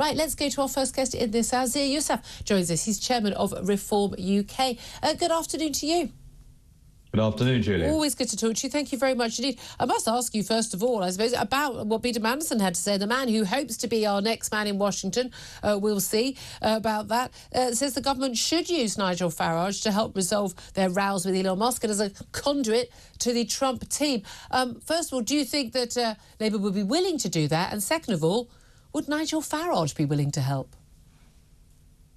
Right, let's go to our first guest in this hour. Zia Yusuf joins us. He's chairman of Reform UK. Good afternoon to you. Good afternoon, Julia. Always good to talk to you. Thank you very much indeed. I must ask you, first of all, I suppose, about what Peter Mandelson had to say. The man who hopes to be our next man in Washington, we'll see about that, says the government should use Nigel Farage to help resolve their rows with Elon Musk and as a conduit to the Trump team. First of all, do you think that Labour would be willing to do that? And second of all, would Nigel Farage be willing to help?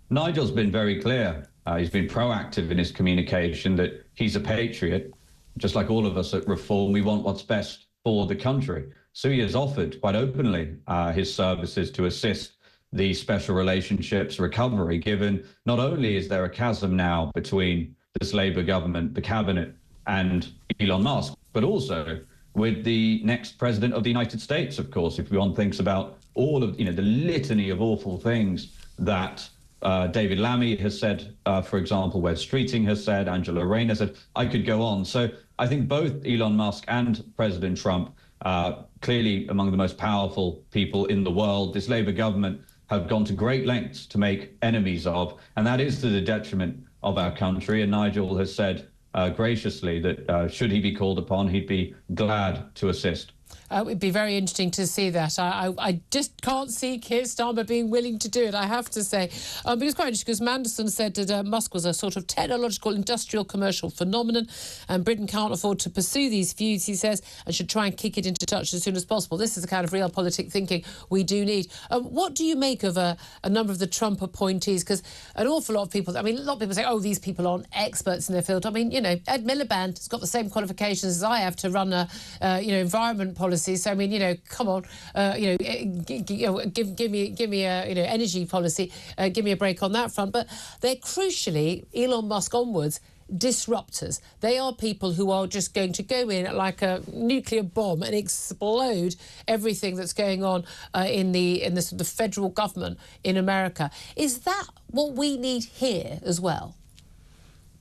Nigel's been very clear. He's been proactive in his communication that he's a patriot. Just like all of us at Reform, we want what's best for the country. So he has offered quite openly his services to assist the special relationships recovery, given not only is there a chasm now between this Labour government, the cabinet, and Elon Musk, but also with the next president of the United States, of course, if one thinks about all of the litany of awful things that David Lammy has said, for example, Wes Streeting has said, Angela Rayner has said, I could go on. So I think both Elon Musk and President Trump, clearly among the most powerful people in the world, this Labour government have gone to great lengths to make enemies of, and that is to the detriment of our country. And Nigel has said graciously that should he be called upon, he'd be glad to assist. It would be very interesting to see that. I just can't see Keir Starmer being willing to do it, I have to say. But it's quite interesting because Mandelson said that Musk was a sort of technological, industrial, commercial phenomenon and Britain can't afford to pursue these feuds, he says, and should try and kick it into touch as soon as possible. This is the kind of realpolitik thinking we do need. What do you make of a number of the Trump appointees? Because an awful lot of people, a lot of people say, oh, these people aren't experts in their field. Ed Miliband has got the same qualifications as I have to run a, environment policy. So come on, give me a energy policy, give me a break on that front. But they're crucially Elon Musk onwards disruptors. They are people who are just going to go in like a nuclear bomb and explode everything that's going on in the sort of federal government in America. Is that what we need here as well?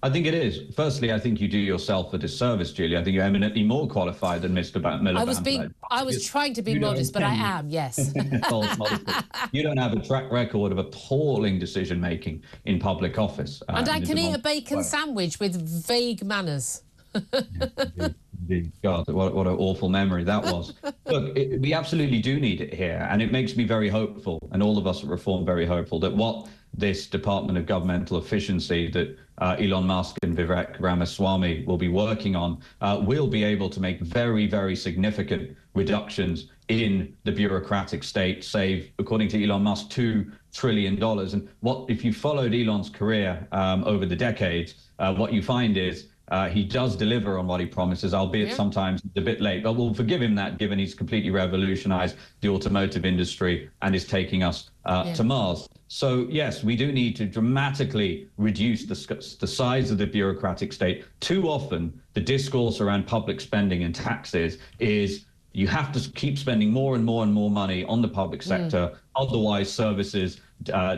I think it is. Firstly, I think you do yourself a disservice, Julie. I think you're eminently more qualified than Mr. Miliband. I was trying to be modest, but I am, yes. You don't have a track record of appalling decision-making in public office. And I can eat a bacon sandwich with vague manners. Indeed. God, what an awful memory that was. Look, we absolutely do need it here, and it makes me very hopeful, and all of us at Reform very hopeful, that what this Department of Governmental Efficiency that Elon Musk and Vivek Ramaswamy will be working on will be able to make very, very significant reductions in the bureaucratic state, save, according to Elon Musk, $2 trillion. And what if you followed Elon's career over the decades, what you find is he does deliver on what he promises, albeit sometimes a bit late. But we'll forgive him that, given he's completely revolutionized the automotive industry and is taking us to Mars. So, yes, we do need to dramatically reduce the size of the bureaucratic state. Too often, the discourse around public spending and taxes is you have to keep spending more and more and more money on the public sector, otherwise services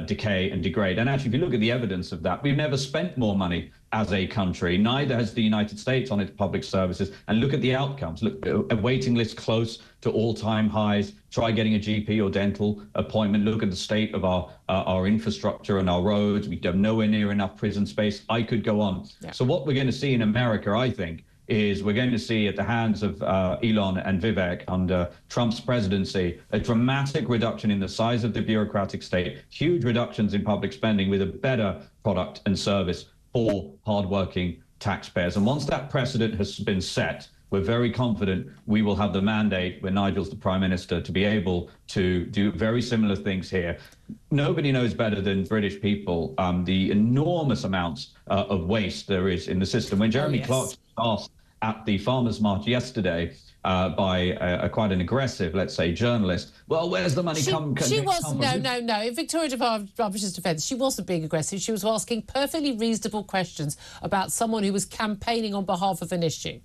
decay and degrade. And actually, if you look at the evidence of that, we've never spent more money as a country. Neither has the United States on its public services. And look at the outcomes. Look, a waiting list close to all-time highs. Try getting a GP or dental appointment. Look at the state of our infrastructure and our roads. We have nowhere near enough prison space. I could go on. Yeah. So what we're going to see in America, I think, is we're going to see at the hands of Elon and Vivek under Trump's presidency a dramatic reduction in the size of the bureaucratic state, huge reductions in public spending with a better product and service for hardworking taxpayers. And once that precedent has been set, we're very confident we will have the mandate, when Nigel's the Prime Minister, to be able to do very similar things here. Nobody knows better than British people the enormous amounts of waste there is in the system. When Jeremy Clark was asked at the Farmers' March yesterday by quite an aggressive, let's say, journalist, well, where's the money come from? No. In Victoria Barbaish's defence, she wasn't being aggressive. She was asking perfectly reasonable questions about someone who was campaigning on behalf of an issue.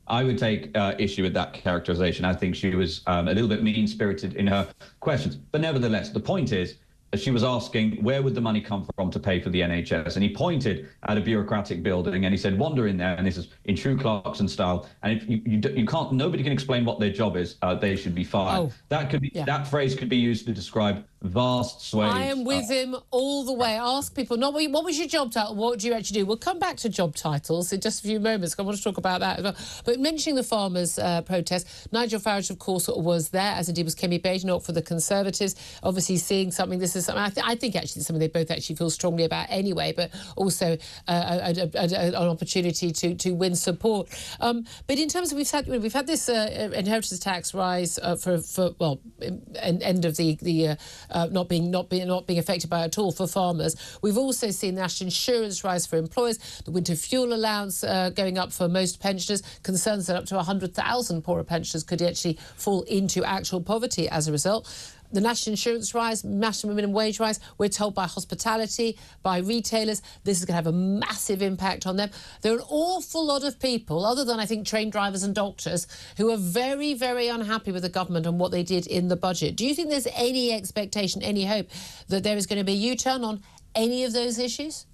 I would take issue with that characterization. I think she was a little bit mean-spirited in her questions. But nevertheless, the point is, she was asking where would the money come from to pay for the NHS, and he pointed at a bureaucratic building and he said, wander in there, and this is in true Clarkson style, and if you can't, nobody can explain what their job is, they should be fired. Oh, that could be that phrase could be used to describe vast swathes. I am with him all the way. Ask people, not what was your job title, what do you actually do? We'll come back to job titles in just a few moments. I want to talk about that as well. But mentioning the farmers' protest, Nigel Farage, of course, was there, as indeed was Kemi Badenoch for the Conservatives. Obviously, seeing something, this is something I think actually something they both actually feel strongly about anyway, but also an opportunity to win support. But in terms of we've had this inheritance tax rise for end of the not being affected by it at all for farmers. We've also seen national insurance rise for employers, the winter fuel allowance going up for most pensioners, concerns that up to 100,000 poorer pensioners could actually fall into actual poverty as a result. The national insurance rise, national minimum wage rise, we're told by hospitality, by retailers, this is going to have a massive impact on them. There are an awful lot of people, other than I think train drivers and doctors, who are very, very unhappy with the government and what they did in the budget. Do you think there's any expectation, any hope that there is going to be a U-turn on any of those issues?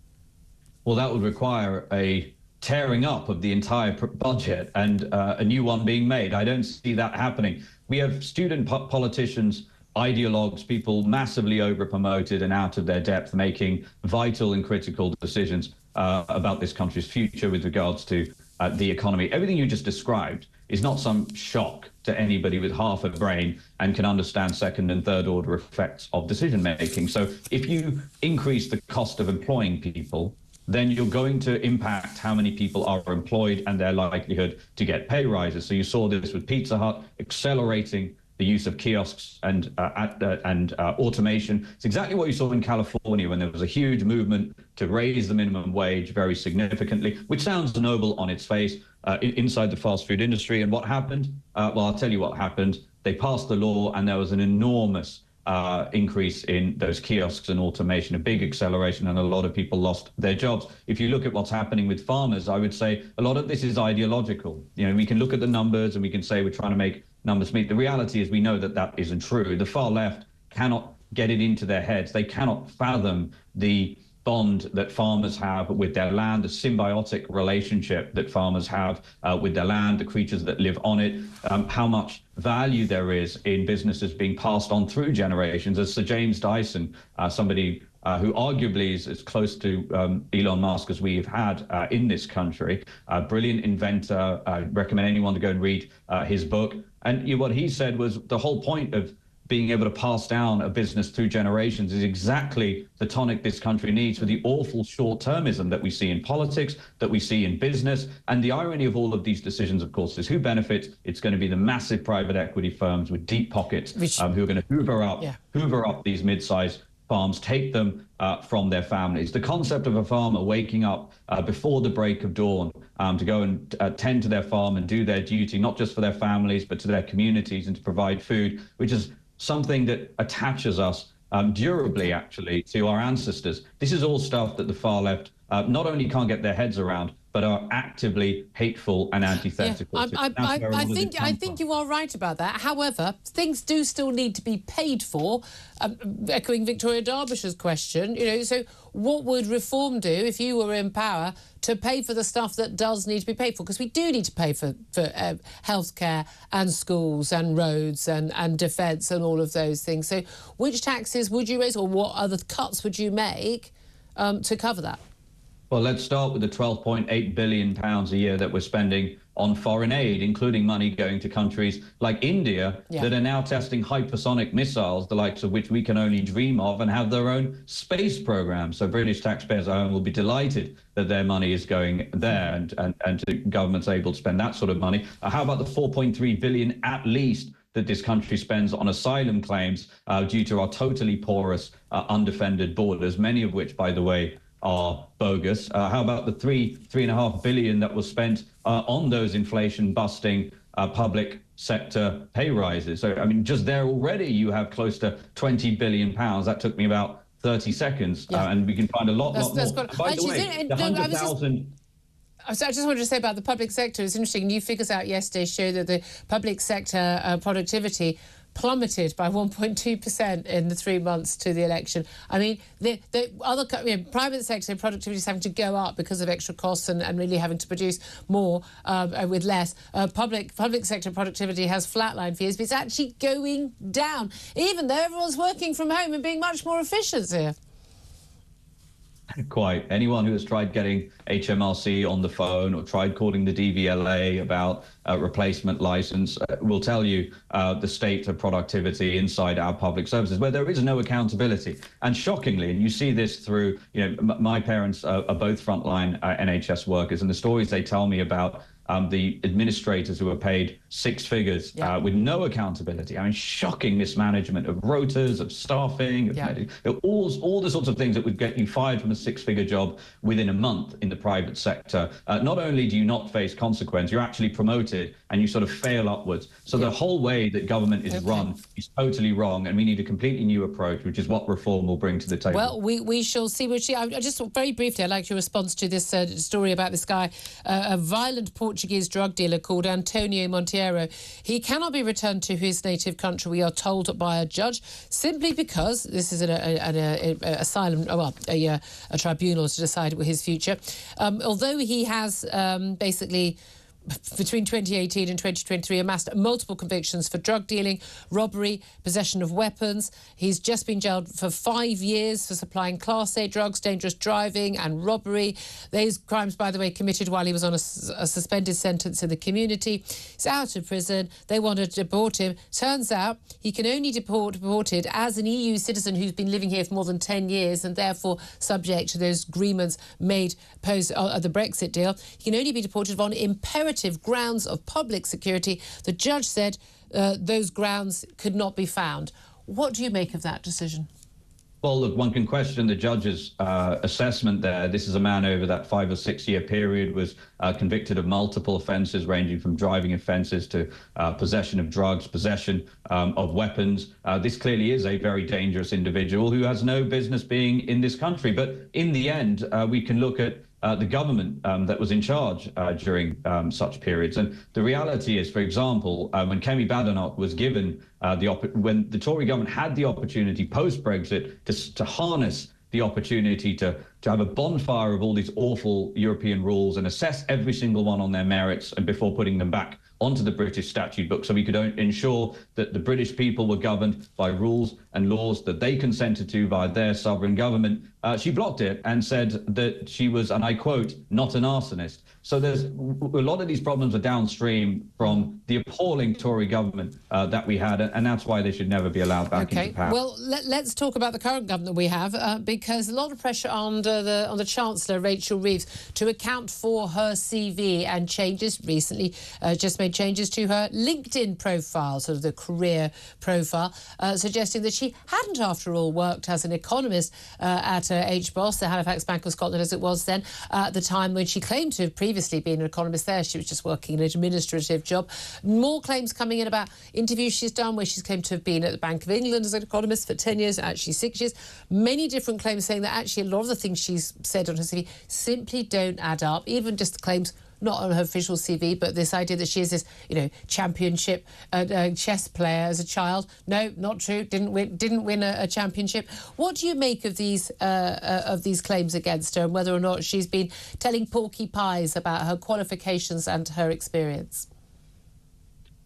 Well, that would require a tearing up of the entire budget and a new one being made. I don't see that happening. We have student politicians, ideologues, people massively over-promoted and out of their depth, making vital and critical decisions about this country's future with regards to the economy. Everything you just described is not some shock to anybody with half a brain and can understand second and third order effects of decision making. So if you increase the cost of employing people, then you're going to impact how many people are employed and their likelihood to get pay rises. So you saw this with Pizza Hut accelerating the use of kiosks and automation. It's exactly what you saw in California when there was a huge movement to raise the minimum wage very significantly, which sounds noble on its face inside the fast food industry. And what happened? Well, I'll tell you what happened. They passed the law and there was an enormous increase in those kiosks and automation, a big acceleration, and a lot of people lost their jobs. If you look at what's happening with farmers, I would say a lot of this is ideological. You know, we can look at the numbers and we can say we're trying to make numbers meet. The reality is we know that that isn't true. The far left cannot get it into their heads. They cannot fathom the bond that farmers have with their land, the symbiotic relationship that farmers have with their land, the creatures that live on it, how much value there is in businesses being passed on through generations. As Sir James Dyson, somebody who arguably is as close to Elon Musk as we've had in this country, a brilliant inventor. I recommend anyone to go and read his book. And what he said was the whole point of being able to pass down a business through generations is exactly the tonic this country needs for the awful short-termism that we see in politics, that we see in business. And the irony of all of these decisions, of course, is who benefits? It's going to be the massive private equity firms with deep pockets who are going to hoover up these mid-sized farms, take them from their families. The concept of a farmer waking up before the break of dawn to go and tend to their farm and do their duty, not just for their families, but to their communities and to provide food, which is something that attaches us durably, actually, to our ancestors. This is all stuff that the far left not only can't get their heads around, but are actively hateful and antithetical. I think you are right about that. However, things do still need to be paid for. Echoing Victoria Derbyshire's question, so what would Reform do if you were in power to pay for the stuff that does need to be paid for? Because we do need to pay for healthcare and schools and roads and defence and all of those things. So which taxes would you raise, or what other cuts would you make to cover that? Well, let's start with the £12.8 billion a year that we're spending on foreign aid, including money going to countries like India that are now testing hypersonic missiles, the likes of which we can only dream of, and have their own space program. So British taxpayers at home will be delighted that their money is going there and the government's able to spend that sort of money. How about the £4.3 billion at least that this country spends on asylum claims due to our totally porous, undefended borders, many of which, by the way, are bogus? How about the $3.5 billion that was spent on those inflation-busting public sector pay rises? So, I mean, just there already you have close to £20 billion. That took me about 30 seconds, and we can find a lot more. By the way, the 100,000... So I just wanted to say about the public sector, it's interesting. New figures out yesterday show that the public sector productivity plummeted by 1.2% in the 3 months to the election. I mean, the other private sector productivity is having to go up because of extra costs and really having to produce more with less. Public sector productivity has flatlined for years, but it's actually going down, even though everyone's working from home and being much more efficient here. Quite. Anyone who has tried getting HMRC on the phone or tried calling the DVLA about a replacement license will tell you the state of productivity inside our public services, where there is no accountability. And shockingly, and you see this through, my parents are both frontline NHS workers, and the stories they tell me about the administrators who are paid six figures with no accountability. I mean, shocking mismanagement of rotas, of staffing, of all the sorts of things that would get you fired from a six-figure job within a month in the private sector. Not only do you not face consequence, you're actually promoted and you sort of fail upwards. So the whole way that government is run is totally wrong, and we need a completely new approach, which is what reform will bring to the table. Well, we shall see. I just very briefly, I'd like your response to this story about this guy, a violent Portuguese drug dealer called Antonio Monteiro. He cannot be returned to his native country, we are told by a judge, simply because this is an asylum, a tribunal to decide his future. Although he has basically, between 2018 and 2023, amassed multiple convictions for drug dealing, robbery, possession of weapons. He's just been jailed for 5 years for supplying Class A drugs, dangerous driving and robbery. These crimes, by the way, committed while he was on a suspended sentence in the community. He's out of prison. They want to deport him. Turns out he can only be deported as an EU citizen who's been living here for more than 10 years and therefore subject to those agreements made post the Brexit deal. He can only be deported on imperative grounds of public security. The judge said those grounds could not be found. What do you make of that decision? Well, look, one can question the judge's assessment there. This is a man over that 5 or 6 year period was convicted of multiple offences, ranging from driving offences to possession of drugs, possession of weapons. This clearly is a very dangerous individual who has no business being in this country. But in the end, we can look at the government that was in charge during such periods. And the reality is, for example, when Kemi Badenoch was given when the Tory government had the opportunity post-Brexit to harness the opportunity to have a bonfire of all these awful European rules and assess every single one on their merits and before putting them back onto the British statute book, so we could ensure that the British people were governed by rules and laws that they consented to by their sovereign government. She blocked it and said that she was, and I quote, not an arsonist. So there's a lot of these problems are downstream from the appalling Tory government that we had, and that's why they should never be allowed back into power. Well, let's talk about the current government we have, because a lot of pressure on the Chancellor, Rachel Reeves, to account for her CV and changes recently, just made changes to her LinkedIn profile, sort of the career profile, suggesting that she hadn't, after all, worked as an economist at HBOS, the Halifax Bank of Scotland, as it was then, at the time when she claimed to have previously been an economist there. She was just working an administrative job. More claims coming in about interviews she's done where she's claimed to have been at the Bank of England as an economist for 10 years, actually 6 years. Many different claims saying that actually a lot of the things she's said on her CV simply don't add up, even just the claims not on her official CV, but this idea that she is this, championship chess player as a child. No, not true. Didn't win a championship. What do you make of these claims against her, and whether or not she's been telling porky pies about her qualifications and her experience?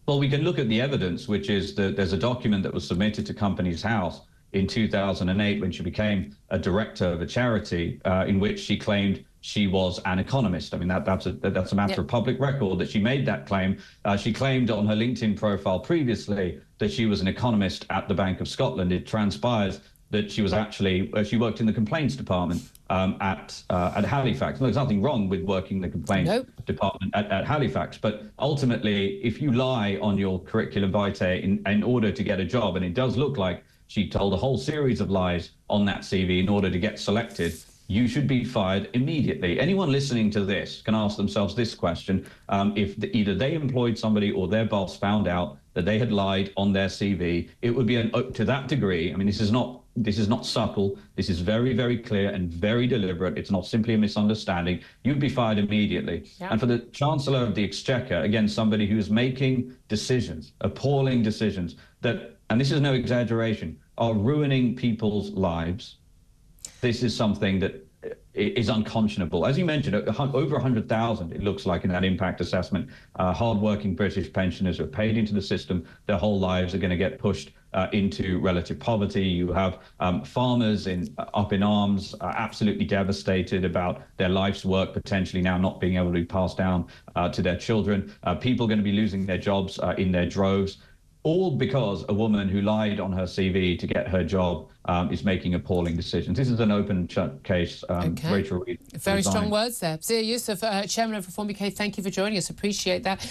Well, we can look at the evidence, which is that there's a document that was submitted to Companies House in 2008 when she became a director of a charity, in which she claimed she was an economist. I mean, that's a matter of public record that she made that claim. She claimed on her LinkedIn profile previously that she was an economist at the Bank of Scotland. It transpires that she was actually, she worked in the complaints department at Halifax. There's nothing wrong with working in the complaints department at Halifax, but ultimately, if you lie on your curriculum vitae in order to get a job, and it does look like she told a whole series of lies on that CV in order to get selected, you should be fired immediately. Anyone listening to this can ask themselves this question. If either they employed somebody or their boss found out that they had lied on their CV, it would be to that degree. I mean, this is not subtle. This is very, very clear and very deliberate. It's not simply a misunderstanding. You'd be fired immediately. Yeah. And for the Chancellor of the Exchequer, again, somebody who's making decisions, appalling decisions, that and this is no exaggeration, are ruining people's lives. This is something that is unconscionable. As you mentioned, over 100,000, it looks like, in that impact assessment, hardworking British pensioners who are paid into the system, their whole lives are going to get pushed into relative poverty. You have farmers up in arms, absolutely devastated about their life's work potentially now not being able to be passed down to their children. People are going to be losing their jobs in their droves, all because a woman who lied on her CV to get her job is making appalling decisions. This is an open case. Okay. Rachel Reeves Very strong words there. Zia Yusuf, Chairman of Reform UK, thank you for joining us. Appreciate that.